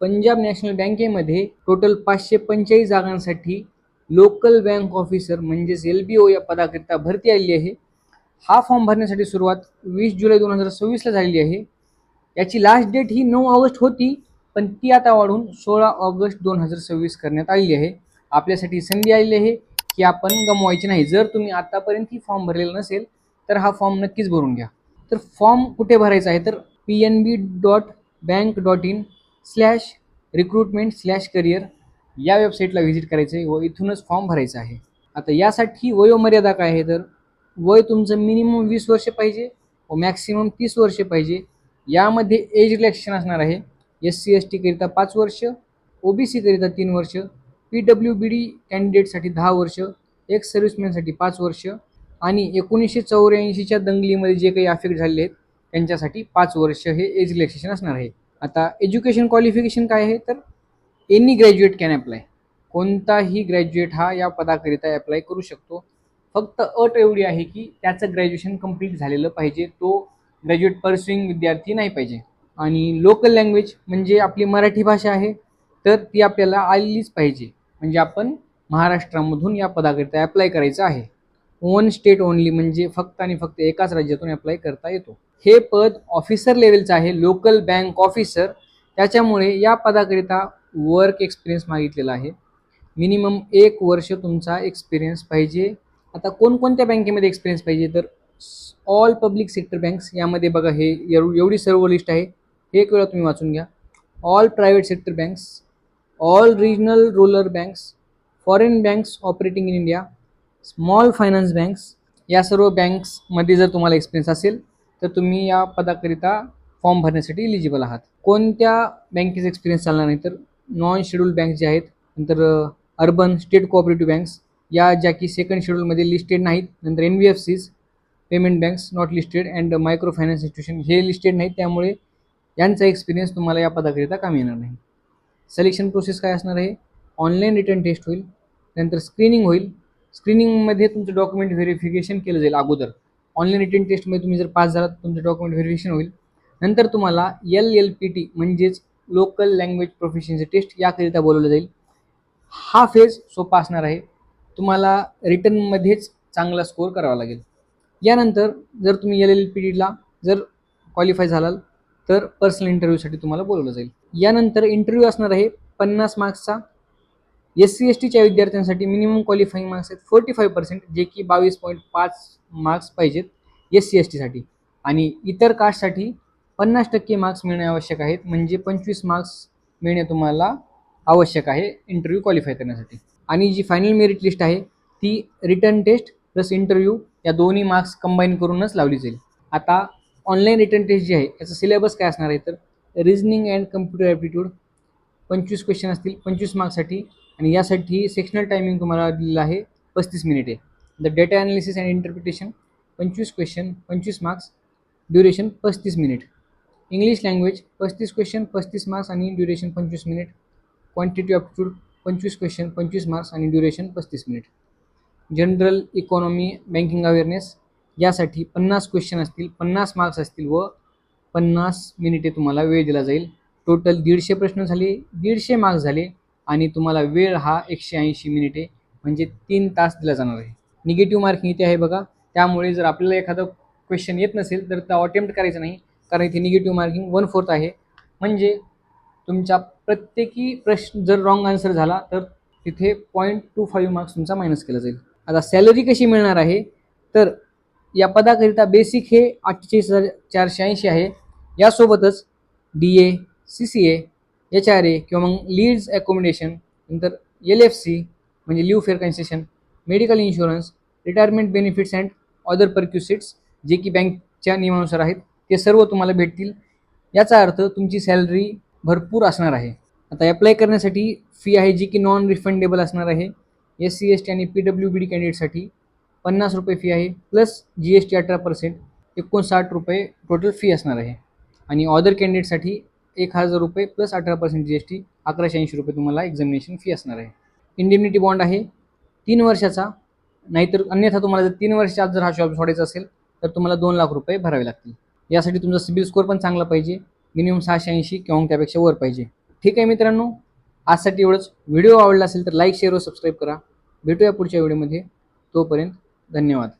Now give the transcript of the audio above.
Punjab national बँकेमध्ये total 545 जागांसाठी local bank officer म्हणजेच LBO या पदाकरिता भरती आलेली आहे. हा फॉर्म भरण्यासाठी सुरुवात 20 जुलै 2026ला झालेली आहे. याची लास्ट डेट ही 9 ऑगस्ट होती, पण ती आता वाढून 16 ऑगस्ट 2026 करण्यात आलेली आहे. आपल्यासाठी संधी आलेली आहे की आपण गमवायची नाही. जर तुम्ही आतापर्यंत ही फॉर्म भरलेला नसेल तर हा फॉर्म नक्कीच भरून घ्या. तर फॉर्म कुठे भरायचा आहे तर pnb.bank.in/recruitment/career या वेबसाईटला व्हिजिट करायचं आहे व इथूनच फॉर्म भरायचा आहे. आता यासाठी वयोमर्यादा काय आहे तर वय तुमचं मिनिमम 20 वर्ष पाहिजे व मॅक्सिमम 30 वर्ष पाहिजे. यामध्ये एज रिलॅक्सेशन असणार आहे. SC ST करिता 5 वर्ष, OBC करिता 3 वर्ष, PWBD कॅन्डिडेटसाठी 10 वर्ष, एक्स सर्व्हिसमॅनसाठी 5 वर्ष आणि 1984च्या दंगलीमध्ये जे काही अफेक्ट झालेले आहेत त्यांच्यासाठी 5 वर्ष हे एज रिलॅक्सेशन असणार आहे. आता एज्युकेशन क्वालिफिकेशन काय आहे तर एनी ग्रॅज्युएट कॅन अप्लाय. कोणताही ग्रॅज्युएट हा या पदाकरिता अप्लाय करू शकतो. फक्त अट एवढी आहे की त्याचं ग्रॅज्युएशन कंप्लीट झालेलं पाहिजे, तो ग्रॅज्युएट परस्युइंग विद्यार्थी नाही पाहिजे. आणि लोकल लँग्वेज म्हणजे आपली मराठी भाषा आहे तर ती आपल्याला आलीच पाहिजे. म्हणजे आपण महाराष्ट्रामधून या पदाकरिता अप्लाय करायचं आहे. वन स्टेट ओनली म्हणजे फक्त आणि फक्त एकाच राज्यातून अप्लाय करता येतो. हे पद ऑफिसर लेवलचं आहे, लोकल बँक ऑफिसर. त्याच्यामुळे या पदाकरिता वर्क एक्सपिरियन्स मागितलेला आहे. मिनिमम 1 वर्ष तुमचा एक्सपिरियन्स पाहिजे. आता कोणकोणत्या बँकेमध्ये एक्सपिरियन्स पाहिजे तर ऑल पब्लिक सेक्टर बँक्स. यामध्ये बघा हे एवढी सर्व लिस्ट आहे, हे एक वेळा तुम्ही वाचून घ्या. All private sector banks, all regional rural banks, foreign banks operating in India, small finance banks. या सर्व बँक्समध्ये जर तुम्हाला एक्सपिरियन्स असेल तर तुम्ही या पदाकरिता फॉर्म भरण्यासाठी इलिजिबल आहात. कोणत्या बँकेचा एक्सपिरियन्स चालणार नाही तर नॉन शेड्यूल्ड बँक्स जे आहेत, नंतर अर्बन स्टेट कोऑपरेटिव्ह बँक्स या ज्या की सेकंड शेड्यूलमध्ये लिस्टेड नाहीत, नंतर NBFCs, payment banks not listed and micro finance institution हे लिस्टेड नाहीत, त्यामुळे यांचा एक्सपिरियन्स तुम्हाला या पदाकरिता कामी येणार नाही. सिलेक्शन प्रोसेस काय असणार आहे, ऑनलाईन रिटर्न टेस्ट होईल, नंतर स्क्रीनिंग होईल. स्क्रीनिंगमध्ये तुमचं डॉक्युमेंट व्हेरिफिकेशन केलं जाईल अगोदर. ऑनलाईन रिटर्न टेस्टमध्ये तुम्ही जर पास झालात तर तुमचं डॉक्युमेंट व्हेरिफिकेशन होईल. नंतर तुम्हाला LLPT म्हणजेच लोकल लँग्वेज प्रोफिशियन्सी टेस्ट याकरिता बोलवलं जाईल. हा फेज सोपा असणार आहे. तुम्हाला रिटर्नमध्येच चांगला स्कोअर करावा लागेल. यानंतर जर तुम्ही LLPTला जर क्वालिफाय झालाल तर पर्सनल इंटरव्ह्यूसाठी तुम्हाला बोलवलं जाईल. यानंतर इंटरव्ह्यू असणार आहे 50 मार्क्सचा. SC STच्या विद्यार्थ्यांसाठी मिनिमम क्वालिफाईंग मार्क्स आहेत 45%, जे की 22.5 मार्क्स पाहिजेत SC STसाठी. आणि इतर कास्टसाठी 50% मार्क्स मिळणे आवश्यक आहेत, म्हणजे 25 मार्क्स मिळणे तुम्हाला आवश्यक आहे इंटरव्ह्यू क्वालिफाय करण्यासाठी. आणि जी फायनल मेरिट लिस्ट आहे ती रिटर्न टेस्ट प्लस इंटरव्ह्यू या दोन्ही मार्क्स कंबाईन करूनच लावली जाईल. आता ऑनलाईन रिटर्न टेस्ट जी आहे याचा सिलेबस काय असणार आहे तर reasoning and computer aptitude 25 question असतील 25 मार्क्ससाठी. आणि यासाठी सेक्शनल टायमिंग तुम्हाला दिलेलं आहे 35 मिनिटे. The data analysis and interpretation 25 question 25 marks, duration 35 minute. English language 35 question 35 marks आणि duration 25 minute. Quantity aptitude 25 question 25 marks आणि duration 35 minute. General economy banking awareness यासाठी 50 क्वेश्चन असतील 50 मार्क्स असतील व 50 मिनिटे तुम्हाला वेळ दिला जाईल. टोटल 150 प्रश्न झाले, 150 मार्क्स झाले आणि तुम्हाला वेळ हा 180 मिनिटे म्हणजे 3 तास दिला जाणार आहे. निगेटिव्ह मार्किंग इथे आहे बघा, त्यामुळे जर आपल्याला एखादं क्वेश्चन येत नसेल तर तो अटेम्प्ट करायचं नाही, कारण इथे निगेटिव्ह मार्किंग 1/4 आहे. म्हणजे तुमच्या प्रत्येकी प्रश्न जर रॉंग आन्सर झाला तर तिथे 0.25 मार्क्स तुमचा मायनस केला जाईल. आता सॅलरी कशी मिळणार आहे तर या पदाकरिता बेसिक हे 48,480 आहे. यासोबतच DA, CCA, HRA किंवा मग लीड्स ॲकोमोडेशन, नंतर LFC म्हणजे leave fare concession, medical insurance, retirement benefits and other perquisites जे की बँकच्या नियमानुसार आहेत ते सर्व तुम्हाला भेटतील. याचा अर्थ तुमची सॅलरी भरपूर असणार आहे. आता अप्लाय करण्यासाठी फी आहे जी की नॉन रिफंडेबल असणार आहे. SC ST आणि PWBD कॅन्डिडेटसाठी 50 रुपये फी आहे प्लस GST 18%, 59 रुपये टोटल फी असणार आहे. आणि अदर कॅन्डिडेटसाठी 1000 रुपये प्लस 18% GST 1180 रुपये तुम्हाला एक्झामिनेशन फी असणार आहे. इंडिमनिटी बॉन्ड आहे 3 वर्षाचा, नाहीतर अन्यथा तुम्हाला जर 3 वर्षात जर हा जॉब सोडायचा असेल तर तुम्हाला 2 लाख रुपये भरावे लागतील. यासाठी तुमचा सिबिल स्कोअर पण चांगला पाहिजे, मिनिमम 680 किंवा त्यापेक्षा वर पाहिजे. ठीक आहे मित्रांनो, आजसाठी एवढंच. व्हिडिओ आवडला असेल तर लाईक शेअर व सबस्क्राईब करा. भेटूया पुढच्या व्हिडिओमध्ये. तोपर्यंत धन्यवाद.